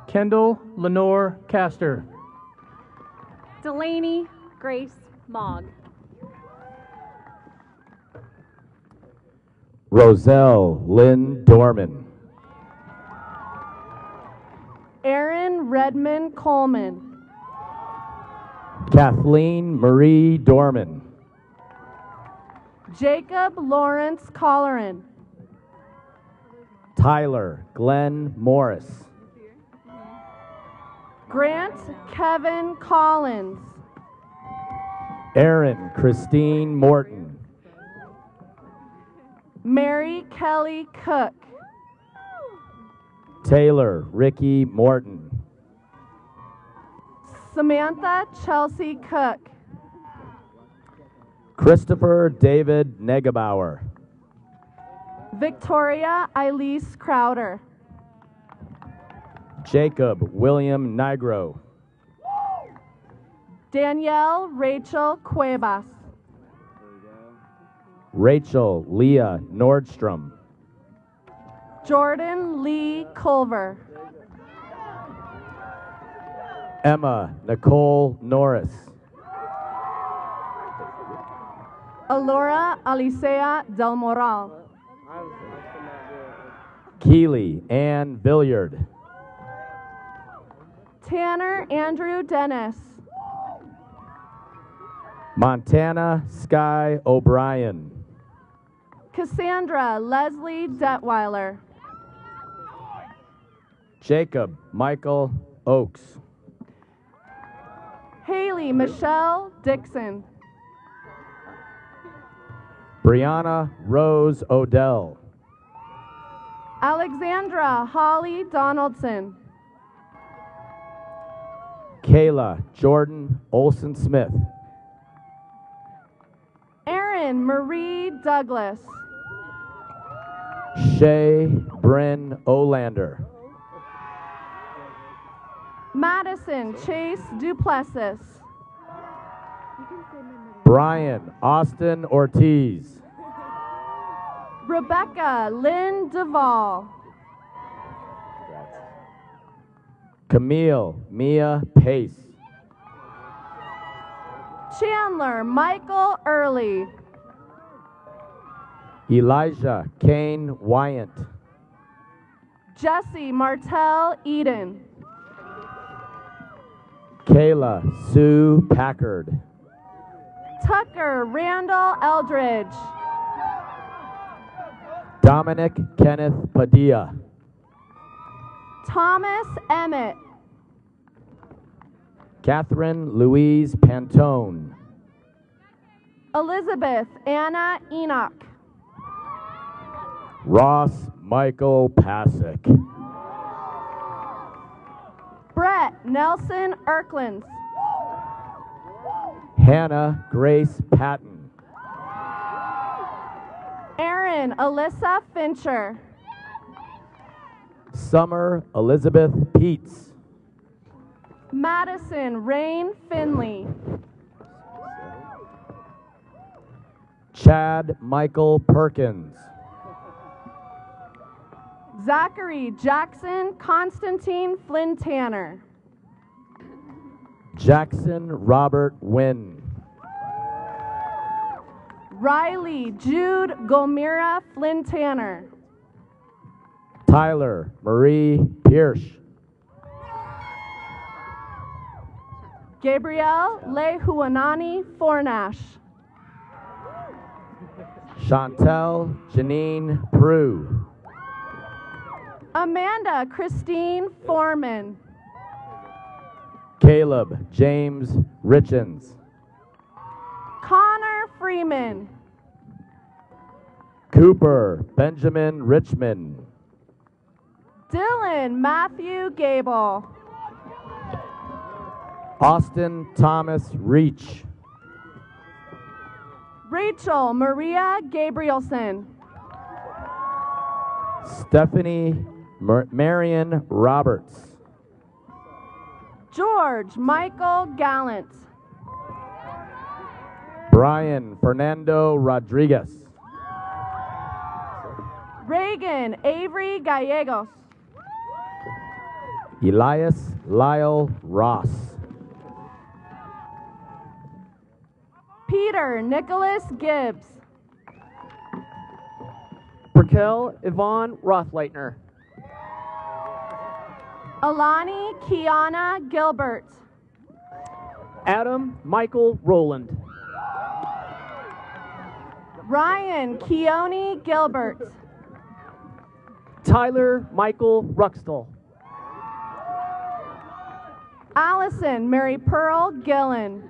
Kendall Lenore Castor. Delaney Grace Mogg. Roselle Lynn Dorman. Aaron Redmond Coleman. Kathleen Marie Dorman. Jacob Lawrence Colleran. Tyler Glenn Morris. Grant Kevin Collins. Erin Christine Morton. Mary Kelly Cook. Taylor Ricky Morton. Samantha Chelsea Cook. Christopher David Negebauer. Victoria Elise Crowder. Jacob William Nigro. Danielle Rachel Cuevas. Rachel Leah Nordstrom. Jordan Lee Culver. Emma Nicole Norris. Alora Alicea Del Moral. Keely Ann Villiard. Tanner Andrew Dennis. Montana Sky O'Brien. Cassandra Leslie Detweiler. Jacob Michael Oakes. Haley Michelle Dixon. Brianna Rose Odell. Alexandra Holly Donaldson. Kayla Jordan Olson Smith. Erin Marie Douglas. Shay Bryn Olander. Madison Chase Duplessis. Brian Austin Ortiz. Rebecca Lynn Duvall. Camille Mia Pace. Chandler Michael Early. Elijah Kane Wyant. Jesse Martell Eden. Kayla Sue Packard. Tucker Randall Eldridge. Dominic Kenneth Padilla. Thomas Emmett. Catherine Louise Pantone. Elizabeth Anna Enoch. Ross Michael Pasick. Brett Nelson Erklands. Hannah Grace Patton. Erin Alyssa Fincher. Summer Elizabeth Peets. Madison Rain Finley. Chad Michael Perkins. Zachary Jackson Constantine Flynn Tanner. Jackson Robert Wynn. Riley Jude Gomira Flynn Tanner. Tyler Marie Pierce. Gabrielle Lehuanani Fornash. Chantel Janine Prue. Amanda Christine Foreman. Caleb James Richens. Connor Freeman. Cooper Benjamin Richmond. Dylan Matthew Gable. Austin Thomas Reach. Rachel Maria Gabrielson. Stephanie Marion Roberts. George Michael Gallant. Brian Fernando Rodriguez. Reagan Avery Gallegos. Elias Lyle Ross. Peter Nicholas Gibbs. Raquel Yvonne Rothleitner. Alani Kiana Gilbert. Adam Michael Rowland. Ryan Keone Gilbert. Tyler Michael Ruxtell. Allison Mary Pearl Gillen.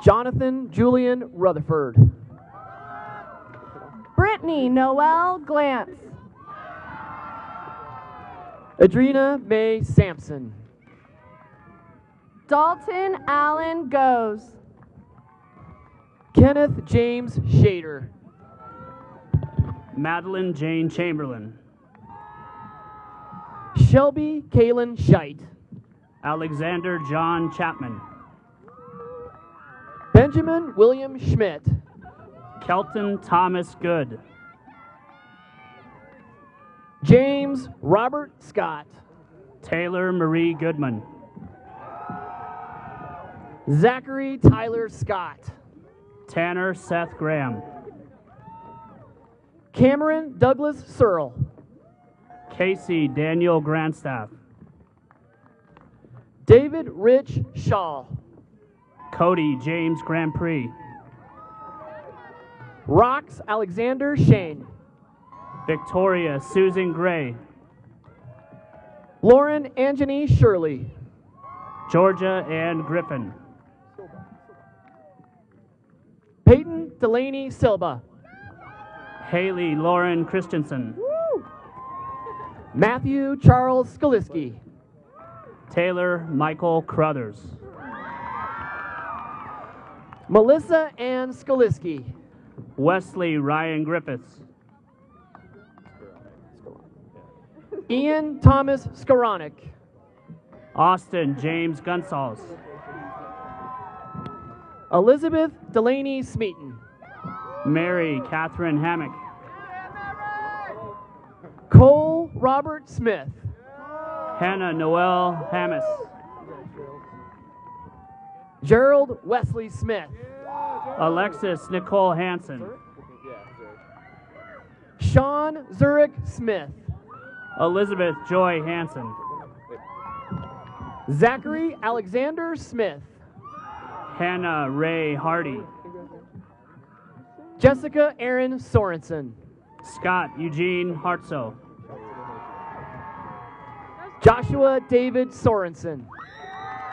Jonathan Julian Rutherford. Brittany Noel Glantz. Adrena Mae Sampson. Dalton Allen Goes. Kenneth James Shader. Madeline Jane Chamberlain. Shelby Kaylin Scheidt. Alexander John Chapman. Benjamin William Schmidt. Kelton Thomas Good. James Robert Scott. Taylor Marie Goodman. Zachary Tyler Scott. Tanner Seth Graham. Cameron Douglas Searle. Casey Daniel Grandstaff. David Rich Shaw. Cody James Grand Prix. Rox Alexander Shane. Victoria Susan Gray. Lauren Anjani Shirley. Georgia Ann Griffin. Peyton Delaney Silva. Haley Lauren Christensen. Matthew Charles Skaliski. Taylor Michael Crothers. Melissa Ann Skaliski. Wesley Ryan Griffiths. Ian Thomas Skoranek. Austin James Gunsals. Elizabeth Delaney Smeaton. Mary Catherine Hammock. Cole Robert Smith. Hannah Noel Hammis. Gerald Wesley Smith. Alexis Nicole Hansen. Sean Zurich Smith. Elizabeth Joy Hansen. Zachary Alexander Smith. Hannah Ray Hardy. Jessica Aaron Sorensen. Scott Eugene Hartso. Joshua David Sorensen.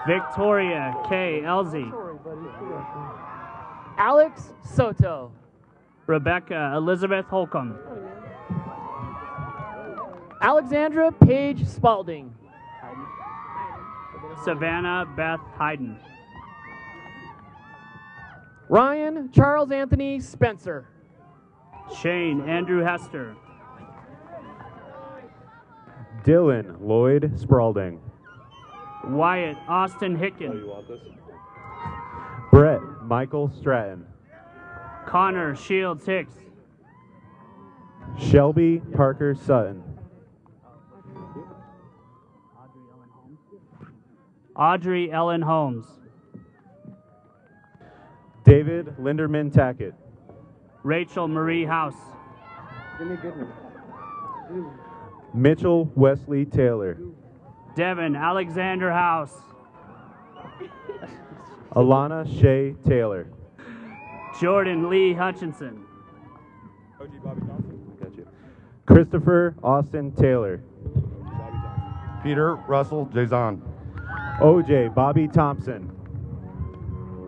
Victoria K. Elsie. Alex Soto. Rebecca Elizabeth Holcomb. Alexandra Paige Spalding. Savannah Beth Hayden. Ryan Charles Anthony Spencer. Shane Andrew Hester. Dylan Lloyd Spalding. Wyatt Austin Hicken. Brett Michael Stratton. Connor Shields Hicks. Shelby Parker Sutton. Audrey Ellen Holmes. David Linderman Tackett. Rachel Marie House. Mitchell Wesley Taylor. Devin Alexander House. Alana Shea Taylor. Jordan Lee Hutchinson. Christopher Austin Taylor. Peter Russell Jason. OJ Bobby Thompson.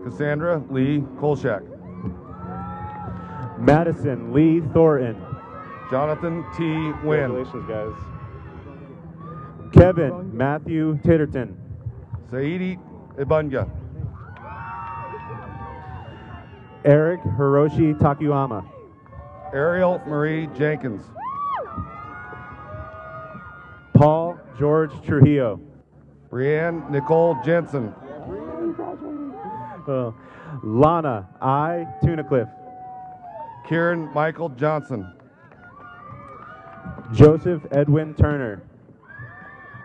Cassandra Lee Kolchak. Madison Lee Thornton. Jonathan T. Wynn. Congratulations, guys. Kevin Matthew Titterton. Saidi Ibunga. Eric Hiroshi Takuyama. Ariel Marie Jenkins. Paul George Trujillo. Brianne Nicole Jensen. Lana I. Tunacliffe. Kieran Michael Johnson. Joseph Edwin Turner.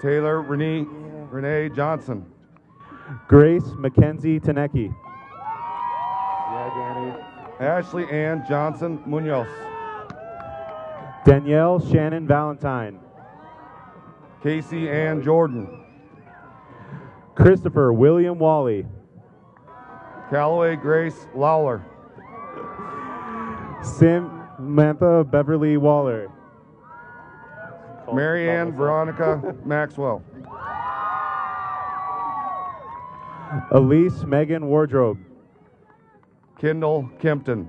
Taylor Renee Johnson. Grace Mackenzie Tanecki. Ashley Ann Johnson Munoz. Danielle Shannon Valentine. Casey Ann Jordan. Christopher William Wally. Callaway Grace Lawler. Samantha Beverly Waller. Marianne Veronica Maxwell. Elise Megan Wardrobe. Kendall Kempton.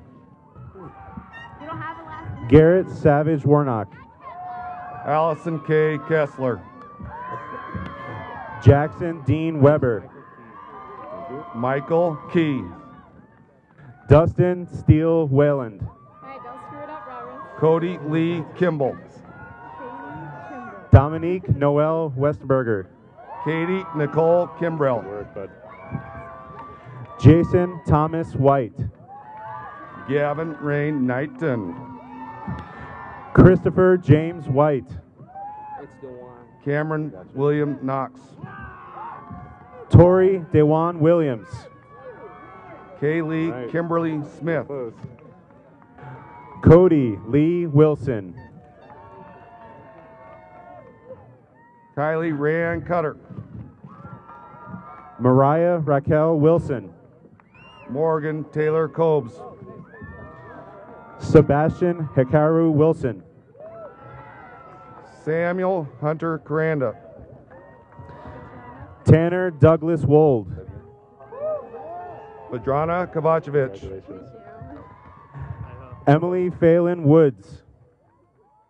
Garrett Savage Warnock. Allison K. Kessler. Jackson Dean Weber. Michael Key. Dustin Steele Wayland. Cody Lee Kimball. Dominique Noel Westberger. Katie Nicole Kimbrell. Jason Thomas White. Gavin Rain Knighton. Christopher James White. Cameron William Knox. Tori Dewan Williams. Kaylee Kimberly Smith. Cody Lee Wilson. Kylie Rayanne Cutter. Mariah Raquel Wilson. Morgan Taylor Cobes. Sebastian Hikaru Wilson. Samuel Hunter Caranda. Tanner Douglas Wold. Ladrana Kovacevic. Emily Phelan Woods.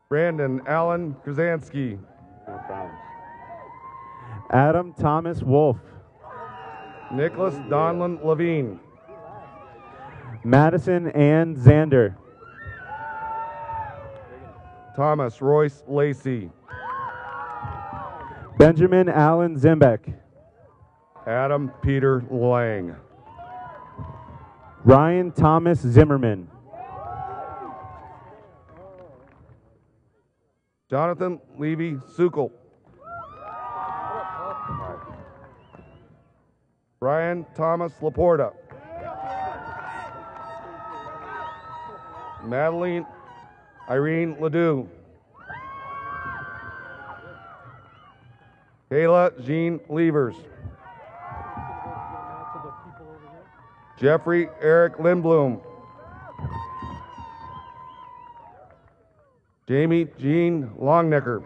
Brandon Allen Krasansky. Adam Thomas Wolf. Nicholas Donlin Levine. Madison Ann Zander. Thomas Royce Lacey. Benjamin Allen Zimbeck. Adam Peter Lang. Ryan Thomas Zimmerman. Jonathan Levy Sukol. Brian Thomas Laporta. Madeline Irene Ledoux. Kayla Jean Levers. Jeffrey Eric Lindblom. Jamie Jean Longnecker.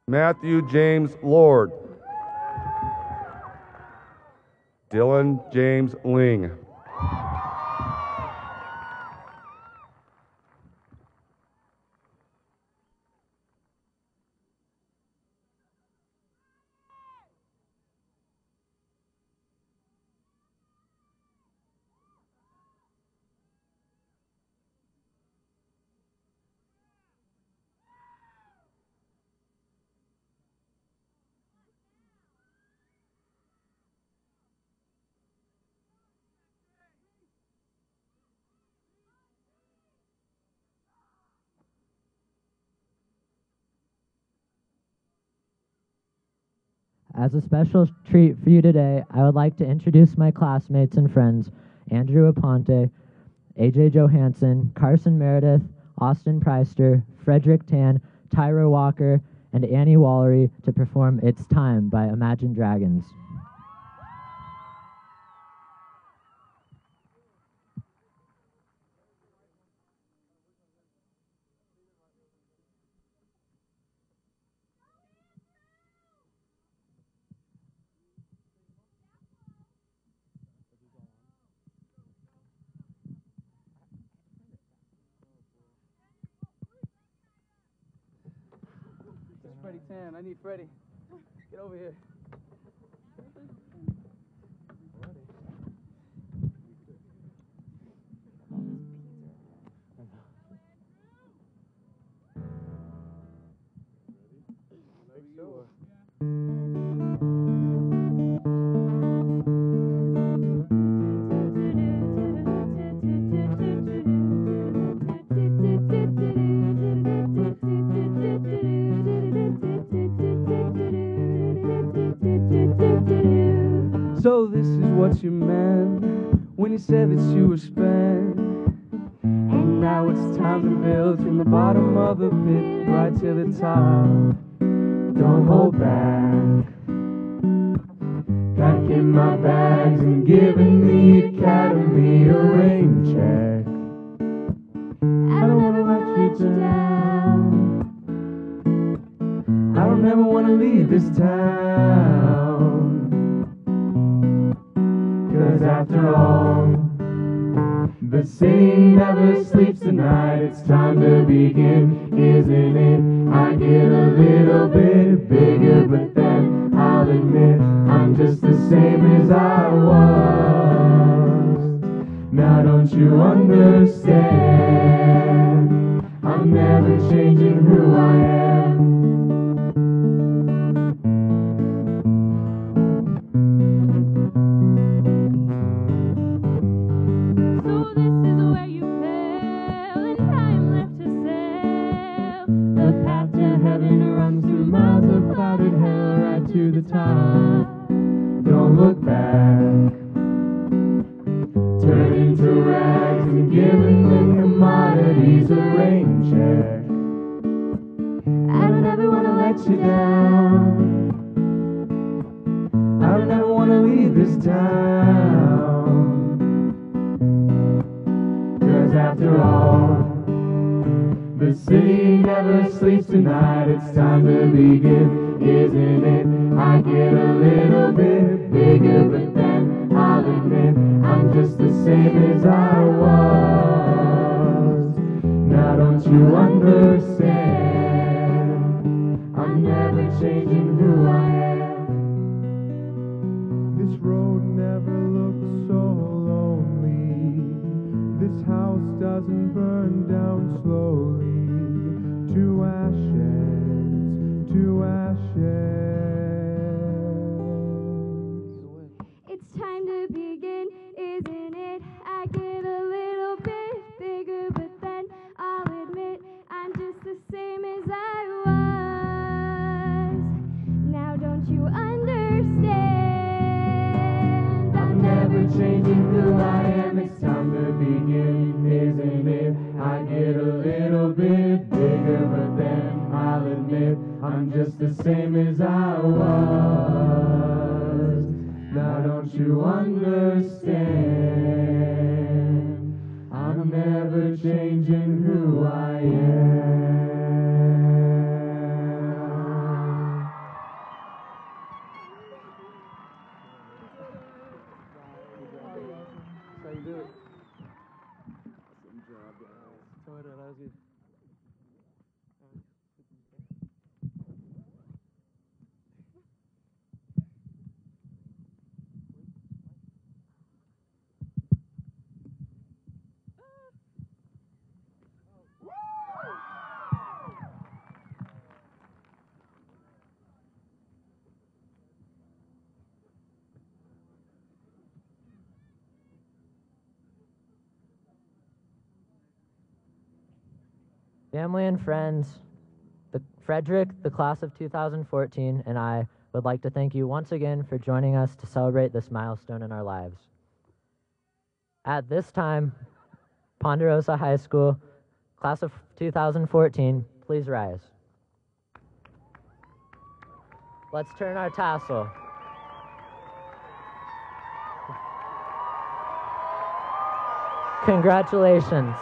Matthew James Lord. Dylan James Ling. As a special treat for you today, I would like to introduce my classmates and friends, Andrew Aponte, AJ Johansson, Carson Meredith, Austin Preister, Frederick Tan, Tyra Walker, and Annie Wallery to perform It's Time by Imagine Dragons. Freddie Tan, I need Freddie. Get over here. So this is what you meant when you said that you were spent. And now it's time to build from the bottom of the pit right to the top. Don't hold back. Packing my bags and giving the academy a rain check. I don't wanna let you down. I don't ever wanna leave this town. 'Cause after all, the city never sleeps tonight. It's time to begin, isn't it? I get a little bit bigger, but then I'll admit I'm just the same as I was. Now don't you understand? I'm never changing who I am. To the top, don't look back. Turn into rags and giving the commodities a rain check. I don't ever want to let you down. this town. 'Cause after all, the city never sleeps tonight. It's time to begin, isn't it? I get a little bit bigger, but then I'll admit I'm just the same as I was. Now don't you understand? I'm never changing who I am. This road never looked so lonely. This house doesn't burn down slowly. To ashes, to ashes. It's time to begin, isn't it? I get a little bit bigger, but then I'll admit I'm just the same as I was. Now don't you understand? I'm never changing who I am. It's time to begin, isn't it? I get a little bit bigger, but then I'll admit I'm just the same as I was. Now don't you understand? I'm never changing who I am. How you doing? Awesome job, guys. That was good. Family and friends, Frederick, the class of 2014, and I would like to thank you once again for joining us to celebrate this milestone in our lives. At this time, Ponderosa High School, class of 2014, please rise. Let's turn our tassel. Congratulations.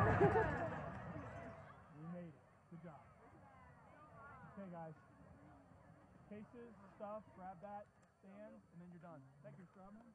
You made it. Good job. Okay, guys. Cases, stuff, grab that, stand, and then you're done. Thank you, Strawman.